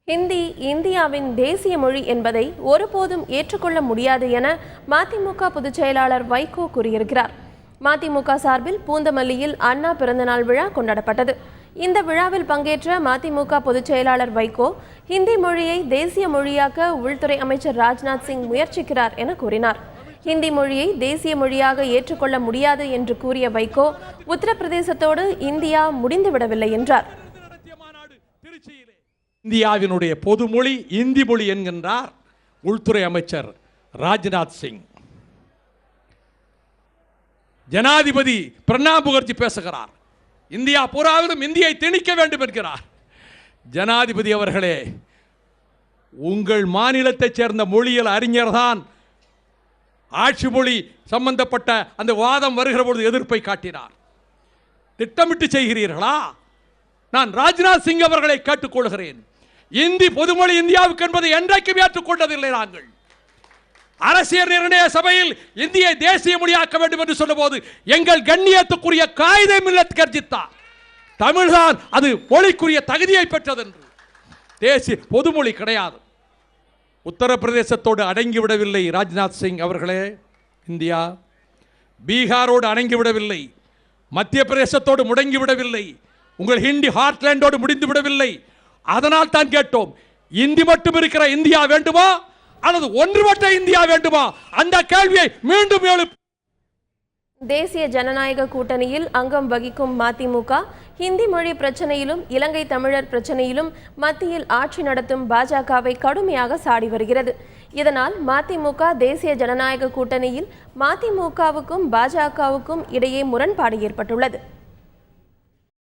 ஹிந்தி இந்தியாவின் தேசிய மொழி என்பதை ஒருபோதும் ஏற்றுக்கொள்ள முடியாது என மதிமுக பொதுச் செயலாளர் வைகோ கூறியிருக்கிறார். மதிமுக சார்பில் பூந்தமல்லியில் அண்ணா பிறந்தநாள் விழா கொண்டாடப்பட்டது. இந்த விழாவில் பங்கேற்ற மதிமுக பொதுச் செயலாளர் வைகோ, ஹிந்தி மொழியை தேசிய மொழியாக்க உள்துறை அமைச்சர் ராஜ்நாத் சிங் முயற்சிக்கிறார் என கூறினார். ஹிந்தி மொழியை தேசிய மொழியாக ஏற்றுக்கொள்ள முடியாது என்று கூறிய வைகோ, உத்தரப்பிரதேசத்தோடு இந்தியா முடிந்துவிடவில்லை என்றார். இந்தியாவினுடைய பொதுமொழி இந்தி மொழி என்கின்றார் உள்துறை அமைச்சர் ராஜ்நாத் சிங். ஜனாதிபதி பிரணாப் முகர்ஜி பேசுகிறார், இந்தியா பூராவிலும் இந்தியை திணிக்க வேண்டும் என்கிறார். ஜனாதிபதி அவர்களே, உங்கள் மாநிலத்தைச் சேர்ந்த மொழியியல் அறிஞர் தான் ஆட்சி மொழி சம்பந்தப்பட்ட அந்த வாதம் வருகிற பொழுது எதிர்ப்பை காட்டினார். திட்டமிட்டு செய்கிறீர்களா? நான் ராஜ்நாத் சிங் அவர்களை கேட்டுக்கொள்கிறேன், இந்தி பொதுமொழி இந்தியாவுக்கு என்பதை என்றைக்கும் ஏற்றுக்கொண்டதில்லை. நாங்கள் அரசியல் நிர்ணய சபையில் இந்தியை தேசிய மொழியாக்க வேண்டும் என்று சொன்னபோது எங்கள் கண்ணியத்துக்குரிய காயிதே மில்லத் கர்ஜித்தார், தமிழ்தான் அது மொழிக்குரிய தகுதியை பெற்றது என்று. தேசிய பொதுமொழி கிடையாது. உத்தரப்பிரதேசத்தோடு அடங்கிவிடவில்லை ராஜ்நாத் சிங் அவர்களே. இந்தியா பீகாரோடு அடங்கிவிடவில்லை, மத்திய பிரதேசத்தோடு முடங்கிவிடவில்லை, உங்கள் ஹிந்தி ஹார்ட்லேண்டோடு முடிந்து விடவில்லை. அதனால் தான் கேட்டோம், இந்தி மட்டும் இருக்கிற இந்தியா வேண்டுமா அல்லது ஒன்றுபட்ட இந்தியா வேண்டுமா? அந்த கேள்வியை மீண்டும் எழுப்பு. தேசிய ஜனநாயக கூட்டணியில் அங்கம் வகிக்கும் மதிமுக ஹிந்தி மொழி பிரச்சனையிலும் இலங்கை தமிழர் பிரச்சனையிலும் மத்தியில் ஆட்சி நடத்தும் பாஜகவை கடுமையாக சாடி வருகிறது. இதனால் மதிமுக தேசிய ஜனநாயக கூட்டணியில் மதிமுகவுக்கும் பாஜகவுக்கும் இடையே முரண்பாடு ஏற்பட்டுள்ளது.